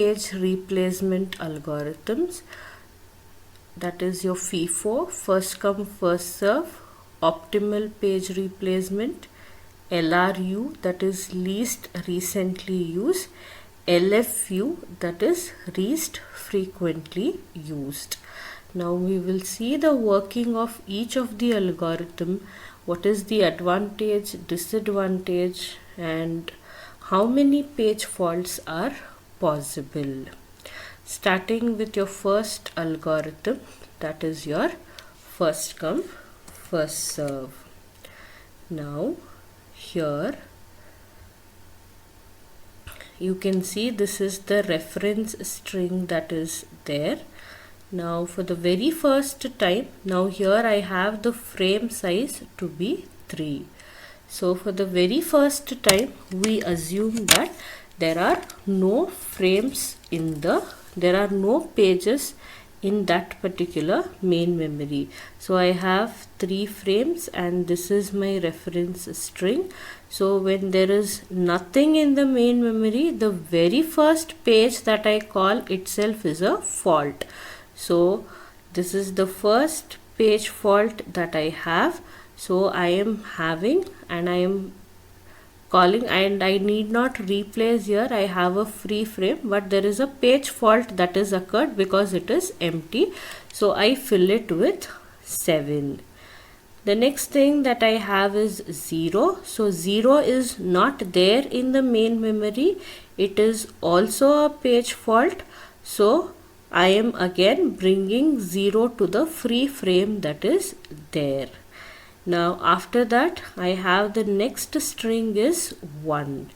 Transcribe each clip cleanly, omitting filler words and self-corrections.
page replacement algorithms, that is your FIFO, first come first serve, optimal page replacement, LRU, that is least recently used, LFU, that is least frequently used. Now we will see the working of each of the algorithm, what is the advantage, disadvantage, and how many page faults are possible. Starting with your first algorithm, that is your first come first serve. Now here you can see this is the reference string that is there. Now for the very first time, now here I have the frame size to be 3. So for the very first time we assume that there are no frames in there are no pages in that particular main memory. So I have 3 frames and this is my reference string. So when there is nothing in the main memory, the very first page that I call itself is a fault. So this is the first page fault that I have. So I am having and I am calling, and I need not replace here. I have a free frame, but there is a page fault that is occurred because it is empty. So I fill it with 7. The next thing that I have is 0. So 0 is not there in the main memory. It is also a page fault. So I am again bringing 0 to the free frame that is there. Now after that I have the next string is 1.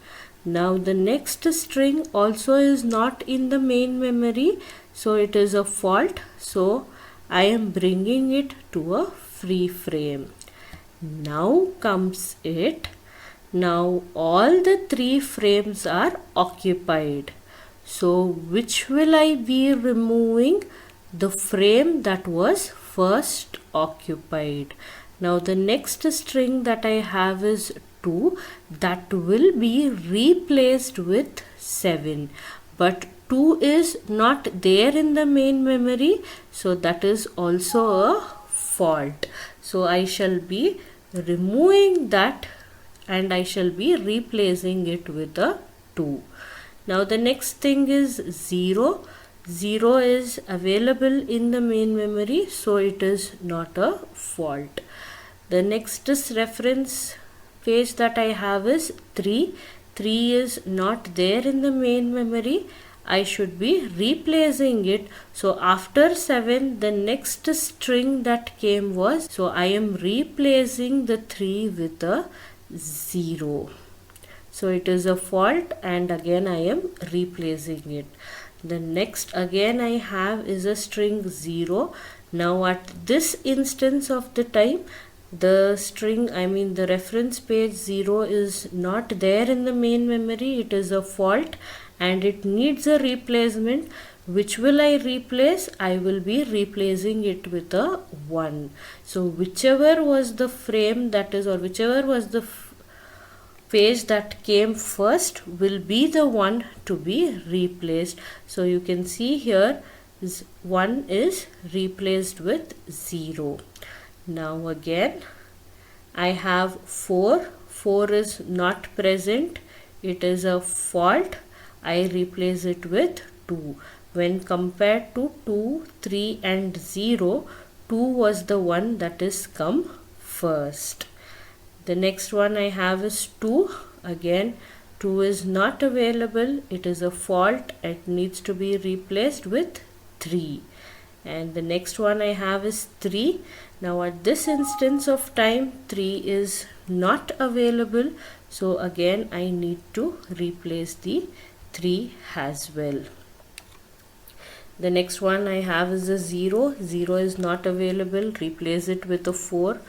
Now the next string also is not in the main memory, so it is a fault. So I am bringing it to a free frame. Now comes it. Now all the 3 frames are occupied. So which will I be removing? The frame that was first occupied. Now the next string that I have is 2, that will be replaced with 7, but 2 is not there in the main memory, so that is also a fault. So I shall be removing that and I shall be replacing it with a 2. Now the next thing is 0. 0 is available in the main memory, so it is not a fault. The next reference page that I have is 3. 3 is not there in the main memory. I should be replacing it. So after 7, the next string that came was, so I am replacing the 3 with a 0. So it is a fault and again I am replacing it. The next again I have is a string 0. Now at this instance of the time, the string, the reference page 0 is not there in the main memory. It is a fault and it needs a replacement. Which will I replace? I will be replacing it with a 1. So whichever was the frame that is, or whichever was the page that came first will be the one to be replaced. So you can see here 1 is replaced with 0. Now again I have 4. 4 is not present. It is a fault. I replace it with 2. When compared to 2, 3 and 0, 2 was the one that is come first. The next one I have is 2. Again 2 is not available. It is a fault. It needs to be replaced with 3. And the next one I have is 3. Now at this instance of time 3 is not available, so again I need to replace the 3 as well. The next one I have is a 0. 0 is not available, replace it with a 4.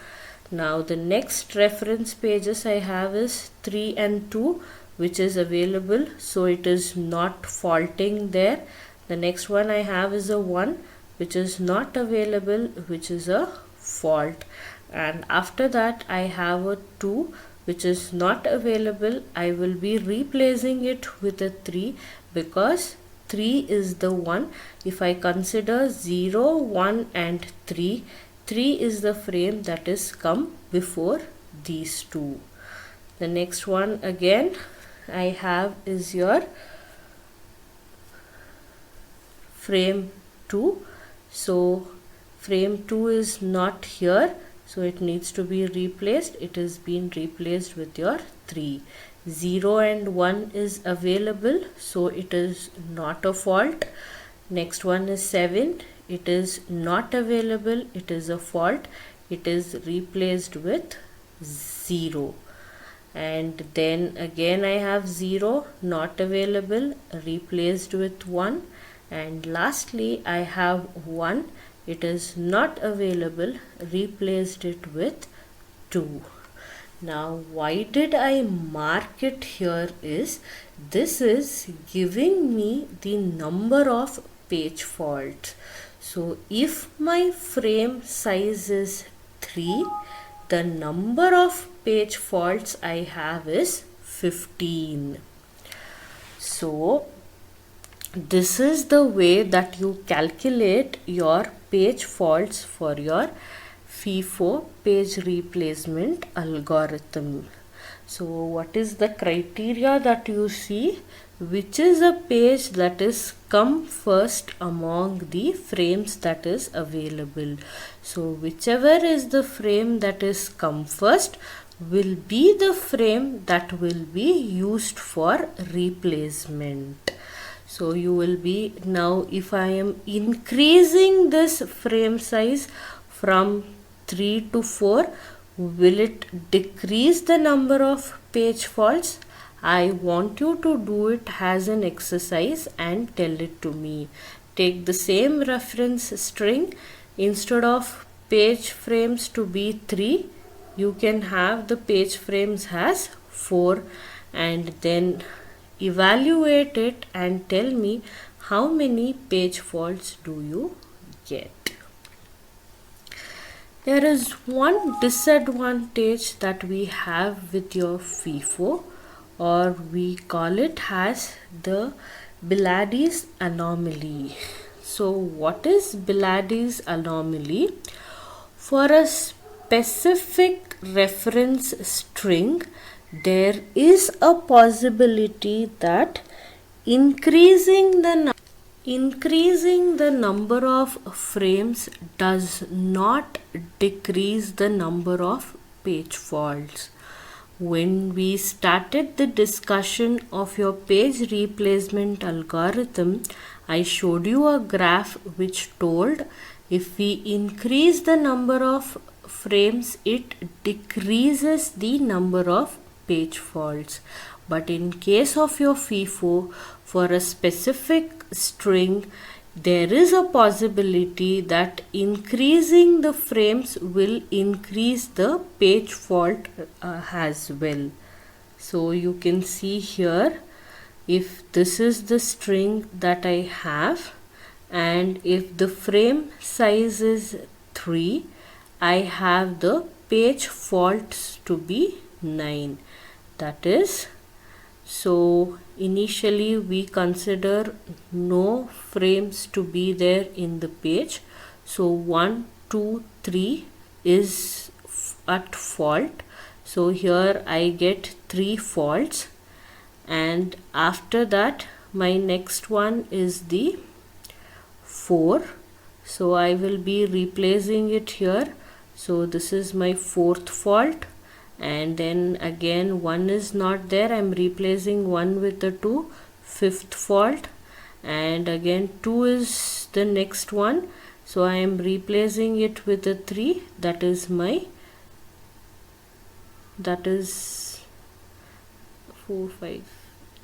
Now the next reference pages I have is 3 and 2, which is available, so it is not faulting there. The next one I have is a 1, which is not available, which is a fault. And after that I have a 2, which is not available. I will be replacing it with a 3 because 3 is the one. If I consider 0, 1 and 3, 3 is the frame that is come before these two. The next one again I have is your frame 2. So frame 2 is not here, so it needs to be replaced. It is being replaced with your 3. 0 and 1 is available, so it is not a fault. Next one is 7. It is not available, it is a fault. It is replaced with 0. And then again I have 0, not available, replaced with 1. And lastly I have 1, it is not available, replaced it with 2. Now why did I mark it here is, this is giving me the number of page faults. So if my frame size is 3, the number of page faults I have is 15. So this is the way that you calculate your page faults for your FIFO page replacement algorithm. So what is the criteria that you see? Which is a page that is come first among the frames that is available. So whichever is the frame that is come first will be the frame that will be used for replacement. So you will be, now if I am increasing this frame size from 3 to 4, will it decrease the number of page faults? I want you to do it as an exercise and tell it to me. Take the same reference string. Instead of page frames to be 3, you can have the page frames as 4, and then evaluate it and tell me how many page faults do you get. There is one disadvantage that we have with your FIFO, or we call it as the Bilady's anomaly. So what is Bilady's anomaly? For a specific reference string, there is a possibility that increasing the number of frames does not decrease the number of page faults. When we started the discussion of your page replacement algorithm, I showed you a graph which told if we increase the number of frames, it decreases the number of page faults. But in case of your FIFO, for a specific string, there is a possibility that increasing the frames will increase the page fault as well. So you can see here, if this is the string that I have, and if the frame size is 3, I have the page faults to be 9. That is, so initially we consider no frames to be there in the page. So 1, 2, 3 is at fault. So here I get 3 faults, and after that my next one is the 4. So I will be replacing it here. So this is my 4th fault, and then again 1 is not there, I am replacing 1 with the 2, 5th fault, and again 2 is the next one, so I am replacing it with a 3, that is 4, 5,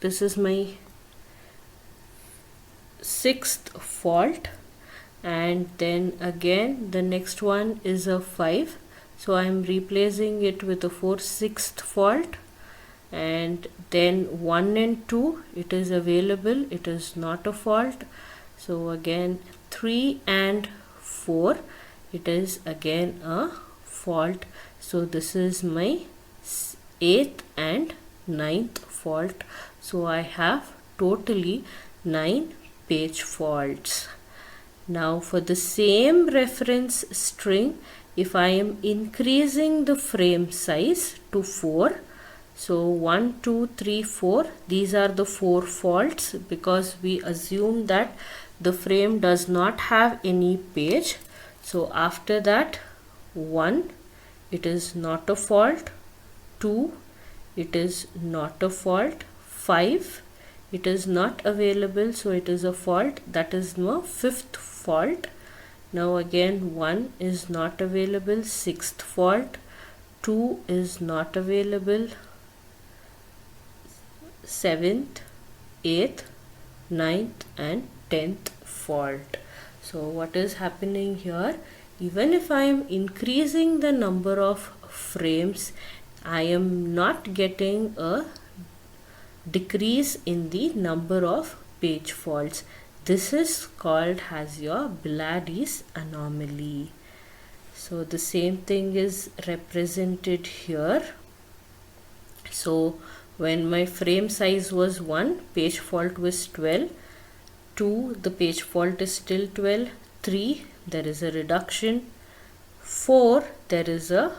this is my 6th fault, and then again the next one is a 5, so I am replacing it with a 4, 6th fault, and then 1 and 2, it is available, it is not a fault. So again 3 and 4, it is again a fault. So this is my 8th and 9th fault. So I have totally 9 page faults. Now for the same reference string, if I am increasing the frame size to 4, so 1, 2, 3, 4, these are the 4 faults because we assume that the frame does not have any page. So after that, 1, it is not a fault, 2, it is not a fault, 5, it is not available, so it is a fault, that is the 5th fault. Now again 1 is not available, 6th fault, 2 is not available, 7th, 8th, 9th and 10th fault. So what is happening here? Even if I am increasing the number of frames, I am not getting a decrease in the number of page faults. This is called as your Bilady's anomaly. So the same thing is represented here. So when my frame size was 1, page fault was 12. 2, the page fault is still 12. 3, there is a reduction. 4, there is a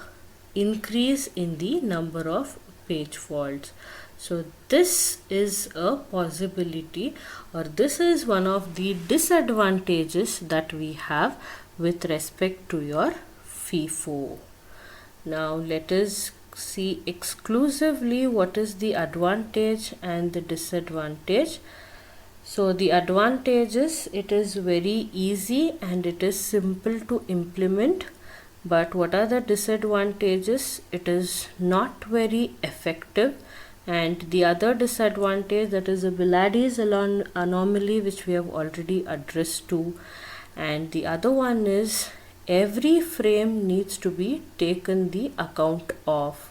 increase in the number of page faults. So this is a possibility, or this is one of the disadvantages that we have with respect to your FIFO. Now let us see exclusively what is the advantage and the disadvantage. So the advantage is it is very easy and it is simple to implement. But what are the disadvantages? It is not very effective. And the other disadvantage, that is a Bilady's anomaly, which we have already addressed to. And the other one is every frame needs to be taken the account of.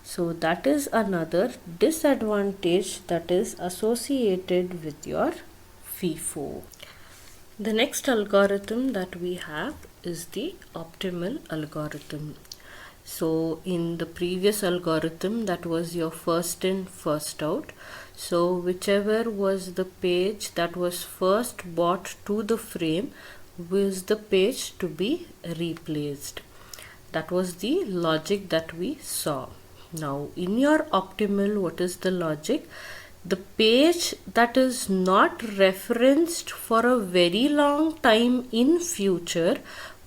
So that is another disadvantage that is associated with your FIFO. The next algorithm that we have is the optimal algorithm. So in the previous algorithm, that was your first in, first out. So whichever was the page that was first brought to the frame was the page to be replaced. That was the logic that we saw. Now in your optimal, what is the logic? The page that is not referenced for a very long time in future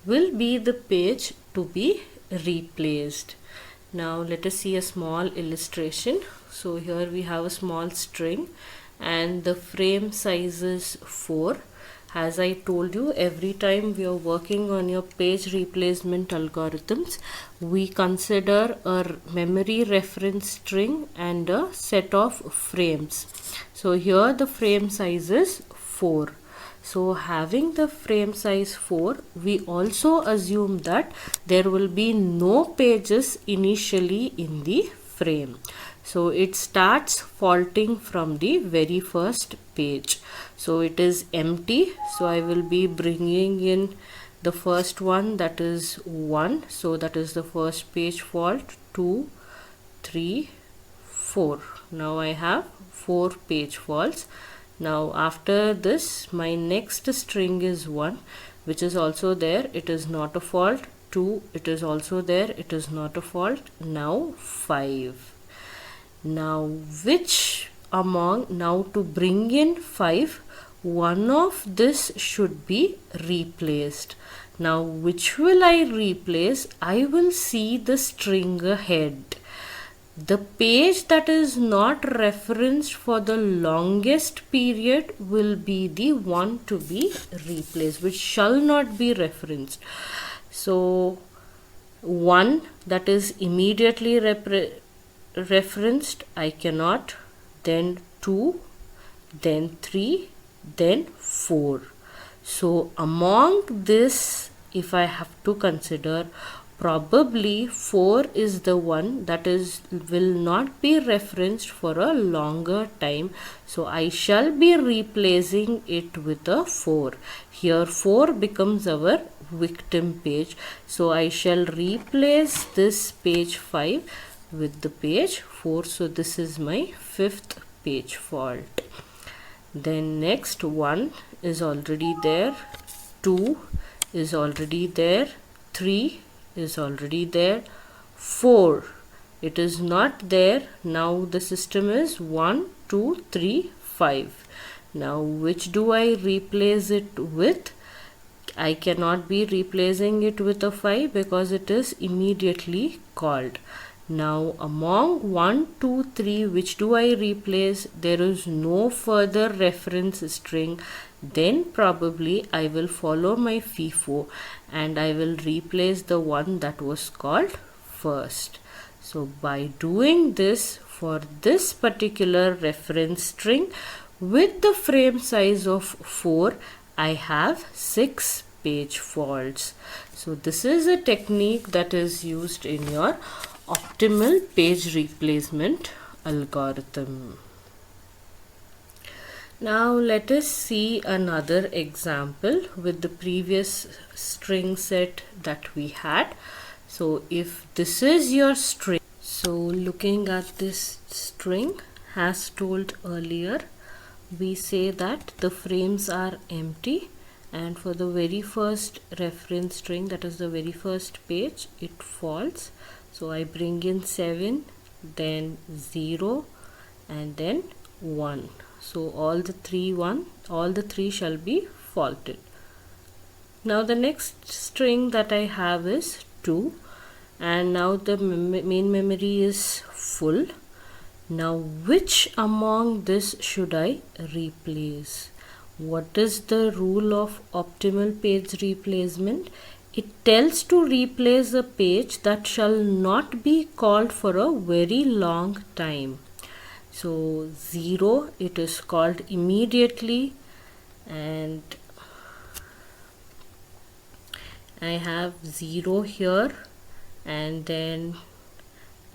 will be the page to be replaced. Now let us see a small illustration. So here we have a small string and the frame size is 4. As I told you, every time we are working on your page replacement algorithms, we consider a memory reference string and a set of frames. So here the frame size is 4. So having the frame size 4, we also assume that there will be no pages initially in the frame. So it starts faulting from the very first page. So it is empty. So I will be bringing in the first one, that is 1. So that is the first page fault. 2, 3, 4. Now I have 4 page faults. Now after this, my next string is 1, which is also there. It is not a fault. 2, it is also there. It is not a fault. Now 5. Now now to bring in 5, one of this should be replaced. Now which will I replace? I will see the string ahead. The page that is not referenced for the longest period will be the one to be replaced, which shall not be referenced. So 1 that is immediately referenced, I cannot. Then 2, then 3, then 4. So among this, if I have to consider, probably 4 is the one that will not be referenced for a longer time. So I shall be replacing it with a 4. Here 4 becomes our victim page. So I shall replace this page 5 with the page 4. So this is my 5th page fault. then next 1 is already there, 2 is already there, 3 is already there, 4 it is not there. Now the system is 1 2 3 5. Now which do I replace it with? I cannot be replacing it with a 5 because it is immediately called. Now among 1 2 3, which do I replace? There is no further reference string. Then probably I will follow my FIFO and I will replace the one that was called first. So by doing this for this particular reference string with the frame size of 4, I have 6 page faults. So this is a technique that is used in your optimal page replacement algorithm. Now let us see another example with the previous string set that we had. So if this is your string, so looking at this string as told earlier, we say that the frames are empty, and for the very first reference string, that is the very first page, it falls. So I bring in 7, then 0 and then 1. So all the three shall be faulted. Now the next string that I have is 2, and now the main memory is full. Now which among this should I replace? What is the rule of optimal page replacement? It tells to replace a page that shall not be called for a very long time. So 0, it is called immediately, and I have 0 here, and then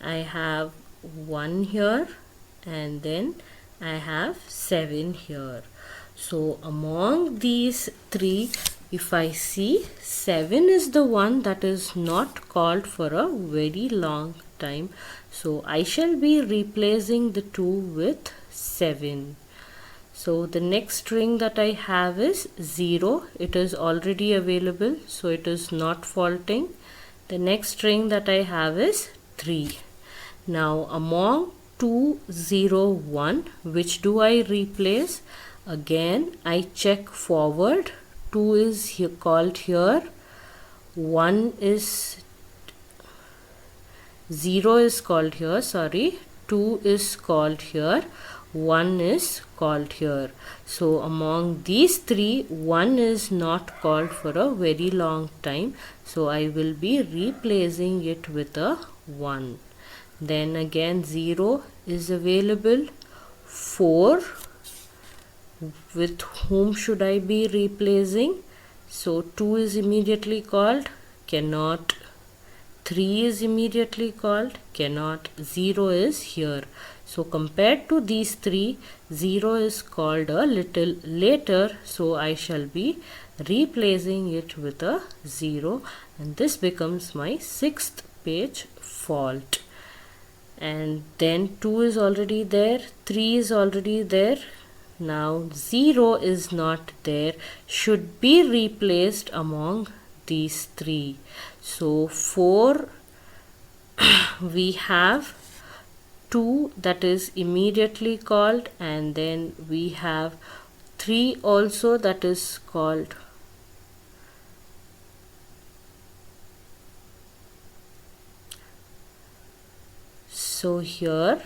I have 1 here, and then I have 7 here. So among these 3, if I see 7 is the one that is not called for a very long time, so I shall be replacing the 2 with 7. So the next string that I have is 0. It is already available, so it is not faulting. The next string that I have is 3. Now among 2 0 1, which do I replace? Again I check forward. 2 is called here, 1 is 0 is called here, 2 is called here, 1 is called here. So among these 3, 1 is not called for a very long time, so I will be replacing it with a 1. Then again 0 is available, 4, with whom should I be replacing? So 2 is immediately called, cannot. 3 is immediately called, cannot. 0 is here. So compared to these 3, 0 is called a little later, so I shall be replacing it with a 0, and this becomes my 6th page fault. And then 2 is already there, 3 is already there. Now 0 is not there, should be replaced among these 3. So 4, we have 2 that is immediately called, and then we have 3 also that is called. So here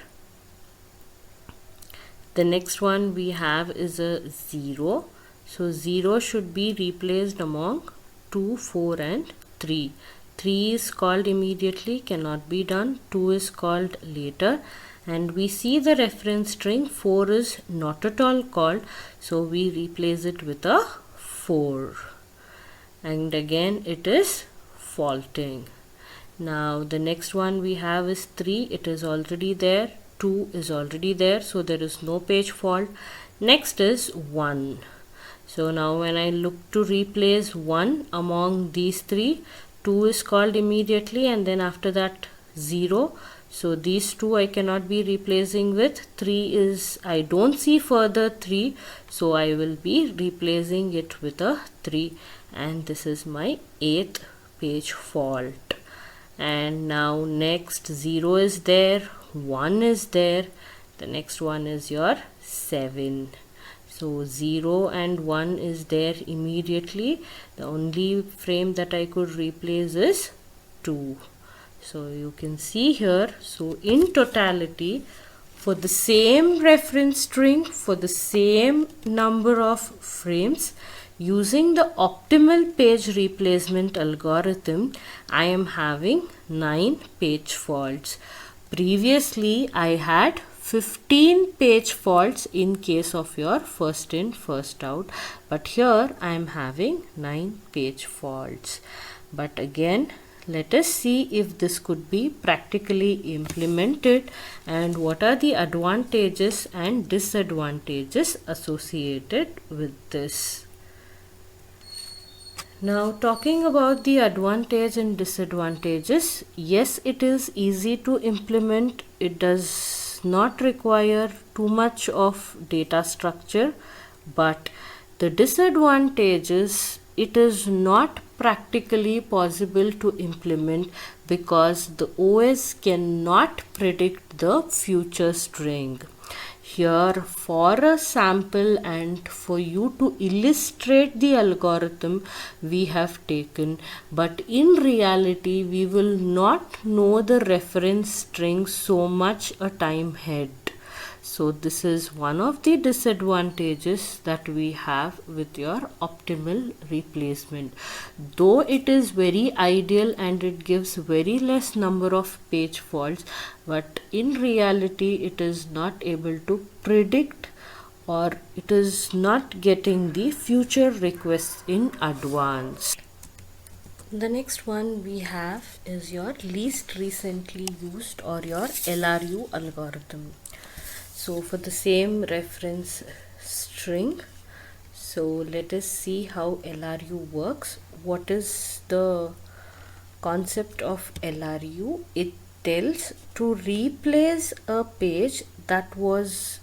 the next one we have is a 0. So 0 should be replaced among 2, 4 and 3. 3 is called immediately, cannot be done. 2 is called later, and we see the reference string 4 is not at all called, so we replace it with a 4, and again it is faulting. Now the next one we have is 3. It is already there. 2 is already there, so there is no page fault. Next is 1. So now when I look to replace 1 among these 3, 2 is called immediately, and then after that 0. So these two I cannot be replacing with. 3 is, I don't see further 3, so I will be replacing it with a 3, and this is my 8th page fault. And now next 0 is there, 1 is there, the next one is your 7. So 0 and 1 is there immediately. The only frame that I could replace is 2. So you can see here, so in totality, for the same reference string, for the same number of frames, using the optimal page replacement algorithm, I am having 9 page faults. Previously, I had 15 page faults in case of your first in, first out, but here I am having 9 page faults. But again, let us see if this could be practically implemented and what are the advantages and disadvantages associated with this. Now, talking about the advantage and disadvantages, yes, it is easy to implement. It does not require too much of data structure, but the disadvantages, it is not practically possible to implement because the OS cannot predict the future string. Here, for a sample and for you to illustrate the algorithm, we have taken, but in reality we will not know the reference string so much a time ahead. So this is one of the disadvantages that we have with your optimal replacement. Though it is very ideal and it gives very less number of page faults, but in reality it is not able to predict or it is not getting the future requests in advance. The next one we have is your least recently used or your LRU algorithm. So for the same reference string, so let us see how LRU works. What is the concept of LRU? It tells to replace a page that was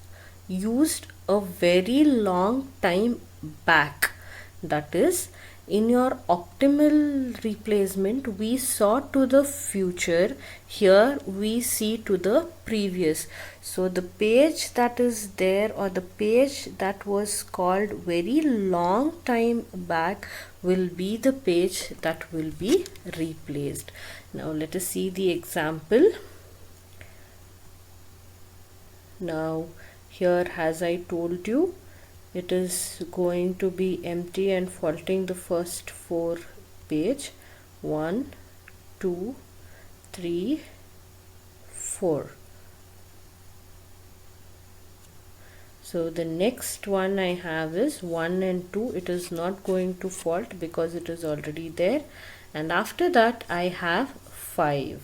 used a very long time back. That is, in your optimal replacement, we saw to the future. Here we see to the previous. So the page that is there or the page that was called very long time back will be the page that will be replaced. Now let us see the example. Now here, as I told you, it is going to be empty and faulting the first 4 page. 1, 2, 3, 4. So the next one I have is 1 and 2. It is not going to fault because it is already there. And after that I have 5.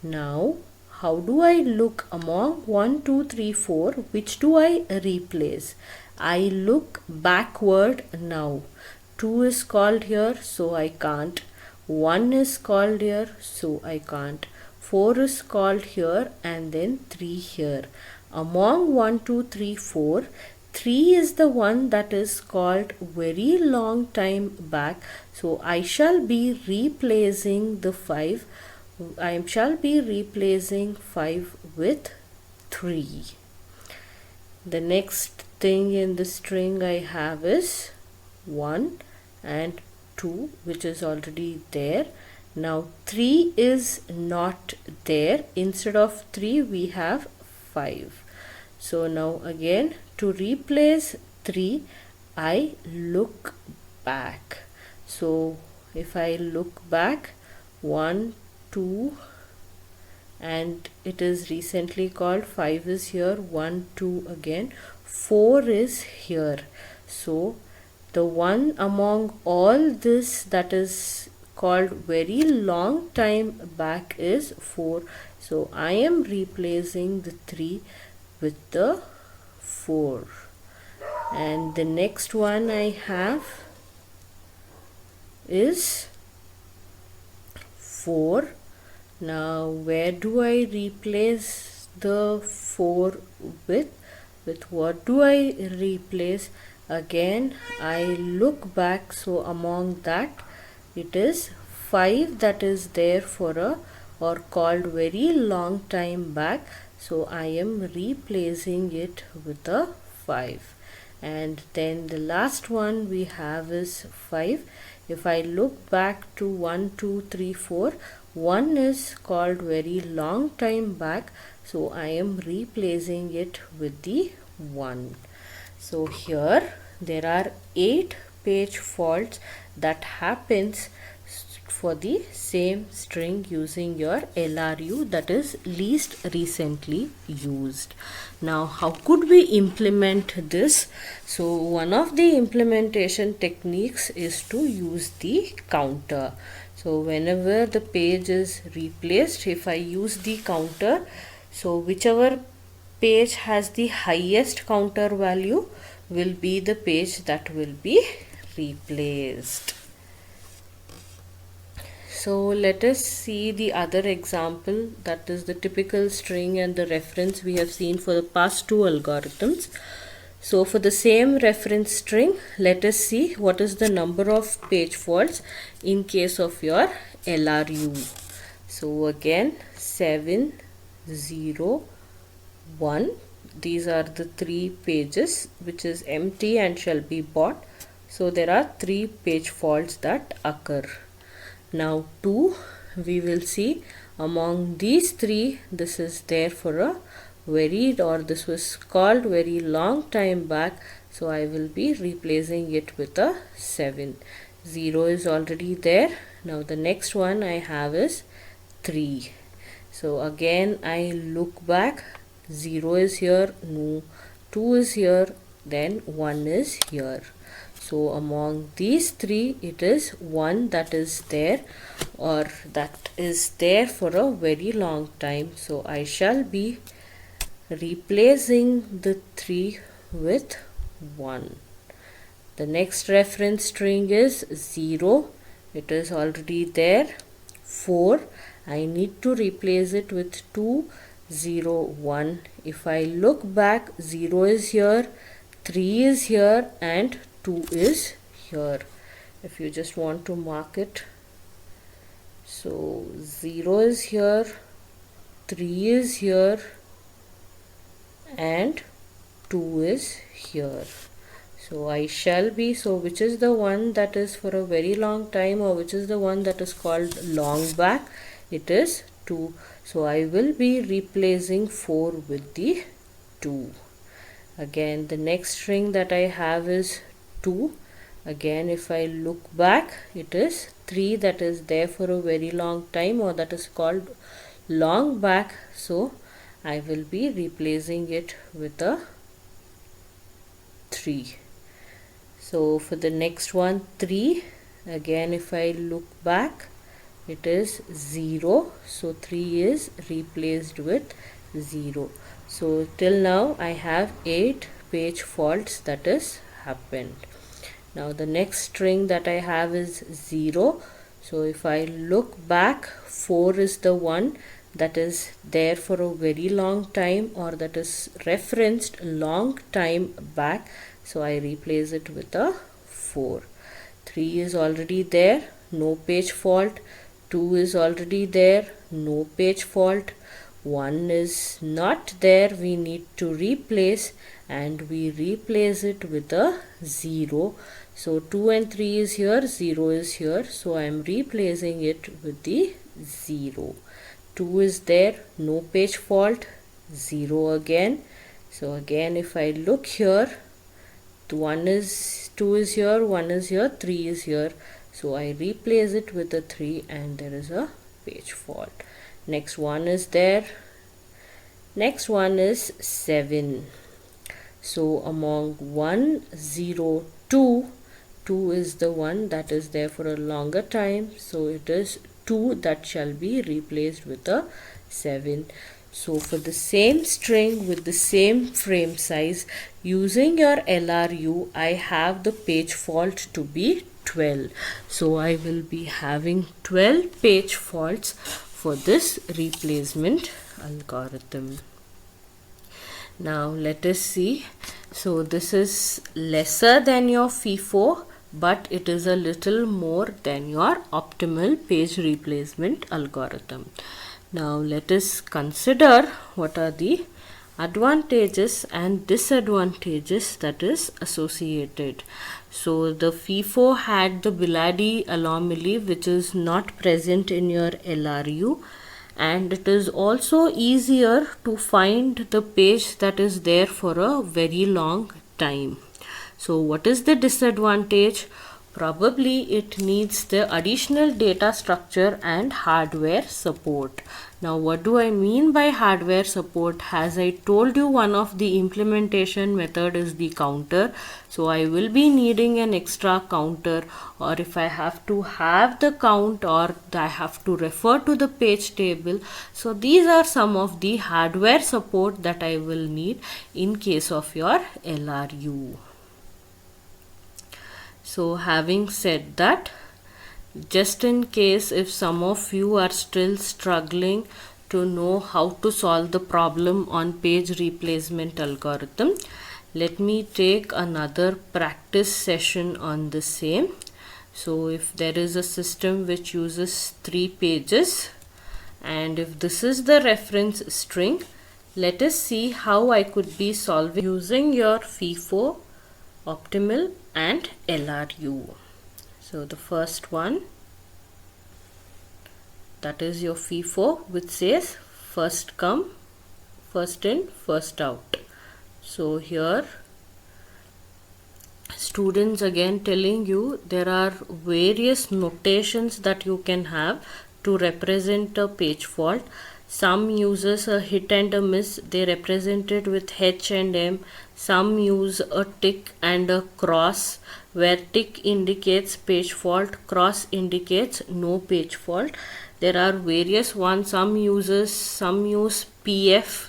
Now how do I look among 1, 2, 3, 4? Which do I replace? I look backward now. 2 is called here, so I can't. 1 is called here, so I can't. 4 is called here and then 3 here. Among 1, 2, 3, 4, 3 is the one that is called very long time back. So I shall be replacing the 5. I shall be replacing 5 with 3. The next thing in the string I have is 1 and 2, which is already there. Now 3 is not there. Instead of 3 we have 5. So now again, to replace 3 I look back. So if I look back, 1, 2, and it is recently called, 5 is here, 1, 2 again, 4 is here. So the one among all this that is called very long time back is 4. So I am replacing the 3 with the 4. And the next one I have is 4. Now where do I replace the 4 with? With what do I replace? Again I look back, so among that it is 5 that is there for a or called very long time back, so I am replacing it with a 5. And then the last one we have is 5. If I look back to 1 2 3 4, 1 is called very long time back, so I am replacing it with the 1. So here there are 8 page faults that happens for the same string using your LRU, that is least recently used. Now how could we implement this? So one of the implementation techniques is to use the counter. So whenever the page is replaced, if I use the counter, so whichever page has the highest counter value will be the page that will be replaced. So let us see the other example, that is the typical string and the reference we have seen for the past two algorithms. So for the same reference string, let us see what is the number of page faults in case of your LRU. So again 7, 0, 1. These are the 3 pages which is empty and shall be bought. So there are 3 page faults that occur. Now 2, we will see among these 3 this is there for a very, or this was called very long time back, so I will be replacing it with a 7. 0 is already there. Now the next one I have is 3. So again I look back, 0 is here, no, 2 is here, then 1 is here. So among these 3 it is 1 that is there, or that is there for a very long time, so I shall be replacing the 3 with 1. The next reference string is 0, it is already there. 4, I need to replace it with 2, 0, 1. If I look back, 0 is here, 3 is here, and 2 is here. If you just want to mark it, so 0 is here, 3 is here, and 2 is here. So I shall be, so which is the one that is for a very long time, or which is the one that is called long back? It is 2. So I will be replacing 4 with the 2. Again the next string that I have is 2. Again if I look back, it is 3 that is there for a very long time, or that is called long back, so I will be replacing it with a 3. So for the next one, 3, again if I look back, it is 0, so 3 is replaced with 0. So till now I have 8 page faults that is happened. Now the next string that I have is 0. So if I look back, 4 is the one that is there for a very long time, or that is referenced long time back, so I replace it with a 4. 3 is already there, no page fault. 2 is already there, no page fault. 1 is not there, we need to replace, and we replace it with a 0. So 2 and 3 is here, 0 is here, so I am replacing it with the 0. 2 is there, no page fault, 0 again. So again if I look here, 2 is here, 1 is here, 3 is here, so I replace it with a 3, and there is a page fault. Next one is there, next one is 7. So among 1, 0, 2, 2 is the one that is there for a longer time, so it is 2 that shall be replaced with a 7. So for the same string with the same frame size, using your LRU, I have the page fault to be 12. So I will be having 12 page faults for this replacement algorithm. Now let us see. So this is lesser than your FIFO, but it is a little more than your optimal page replacement algorithm. Now let us consider what are the advantages and disadvantages that is associated. So the FIFO had the Biladi anomaly, which is not present in your LRU, and it is also easier to find the page that is there for a very long time. So what is the disadvantage? Probably it needs the additional data structure and hardware support. Now what do I mean by hardware support? As I told you, one of the implementation method is the counter. So I will be needing an extra counter, or if I have to have the count, or I have to refer to the page table. So these are some of the hardware support that I will need in case of your LRU. So having said that, just in case if some of you are still struggling to know how to solve the problem on page replacement algorithm, let me take another practice session on the same. So if there is a system which uses 3 pages, and if this is the reference string, let us see how I could be solving using your FIFO, optimal and LRU. So the first one, that is your FIFO, which says first come, first in, first out. So here students again telling you there are various notations that you can have to represent a page fault. Some uses a hit and a miss, they represent it with H and M. Some use a tick and a cross, where tick indicates page fault, cross indicates no page fault. There are various ones. Some use PF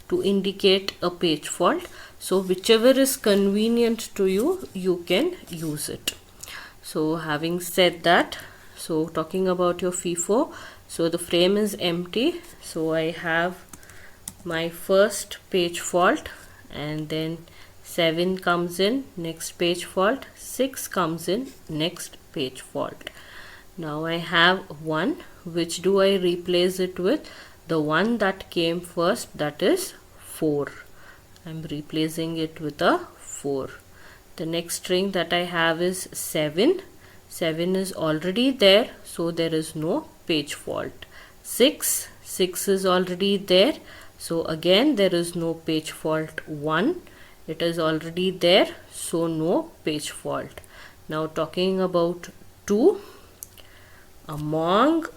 to indicate a page fault. So whichever is convenient to you, you can use it. So having said that, so talking about your FIFO, so the frame is empty. So I have my first page fault, and then 7 comes in, next page fault, 6 comes in, next page fault. Now I have 1. Which do I replace it with? The one that came first, that is 4. I'm replacing it with a 4. The next string that I have is 7. 7 is already there, so there is no page fault. 6 is already there, so again there is no page fault. 1, it is already there, so no page fault. Now talking about 2, among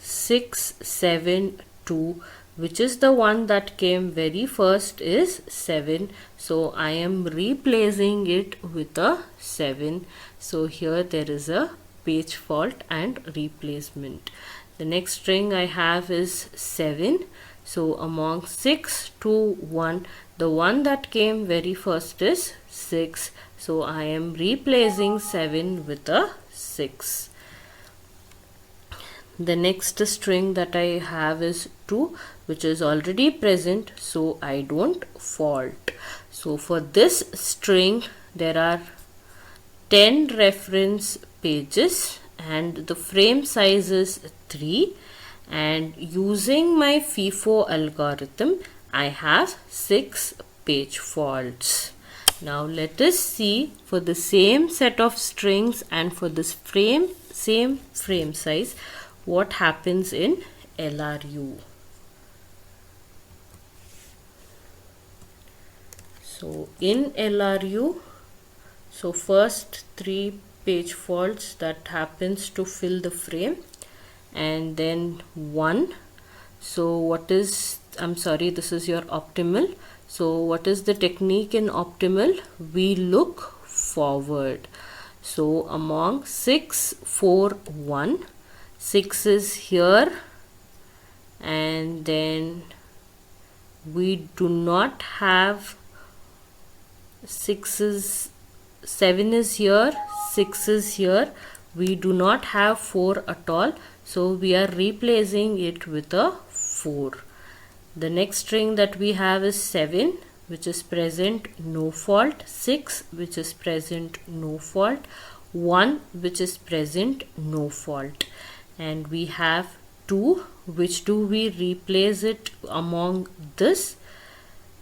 6, 7, 2, which is the one that came very first is 7. So I am replacing it with a 7. So here there is a page fault and replacement. The next string I have is 7. So among 6 to 1, the one that came very first is 6. So I am replacing 7 with a 6. The next string that I have is 2, which is already present, so I don't fault. So for this string there are 10 reference pages and the frame size is 3, and using my FIFO algorithm I have 6 page faults. Now let us see for the same set of strings and for this same frame size what happens in LRU. So in LRU, so first 3 page faults that happens to fill the frame, and then 1. So what is, I'm sorry, this is your optimal. So what is the technique in optimal? We look forward. So among 6, 4, 1, 6 is here, and then we do not have 7 is here, 6 is here, we do not have 4 at all, so we are replacing it with a 4. The next string that we have is 7, which is present, no fault. 6, which is present, no fault. 1, which is present, no fault. And we have 2, which do we replace it among this?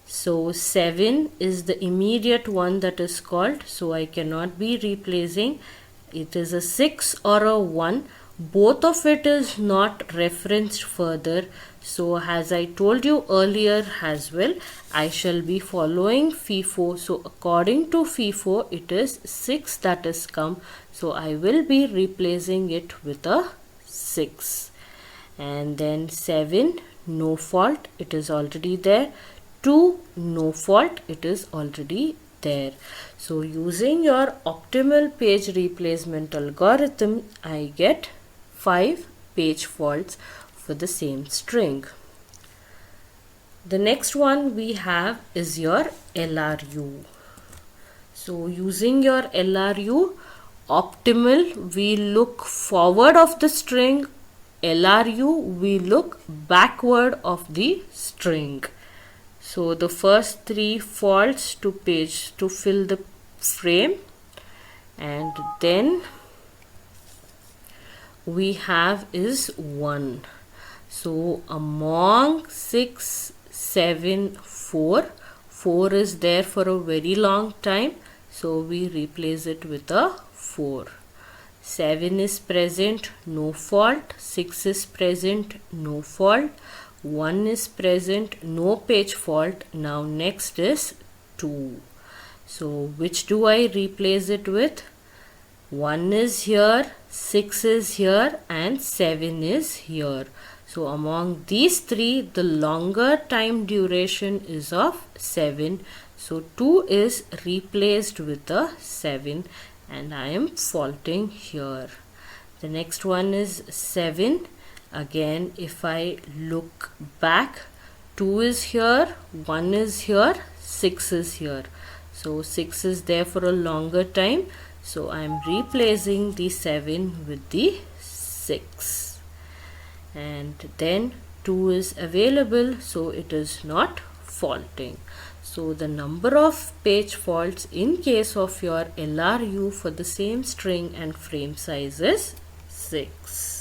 So 7 is the immediate one that is called, so I cannot be replacing. It is a 6 or a 1. Both of it is not referenced further. So as I told you earlier as well, I shall be following FIFO. So according to FIFO, it is 6 that is come. So I will be replacing it with a 6. And then 7, no fault, it is already there. 2, no fault, it is already there. So using your optimal page replacement algorithm, I get 5 page faults for the same string. The next one we have is your LRU. So using your LRU, optimal, we look forward of the string. LRU, we look backward of the string. So the first 3 faults to page to fill the frame, and then we have is 1. So among 6, 7, 4, 4 is there for a very long time, so we replace it with a 4. 7 is present, no fault. 6 is present, no fault. 1 is present, no page fault. Now next is 2. So which do I replace it with? 1 is here, 6 is here, and 7 is here. So among these 3, the longer time duration is of 7. So 2 is replaced with a 7, and I am faulting here. The next one is 7. Again, if I look back, 2 is here, 1 is here, 6 is here. So 6 is there for a longer time. So I am replacing the 7 with the 6. And then 2 is available, so it is not faulting. So the number of page faults in case of your LRU for the same string and frame size is 6.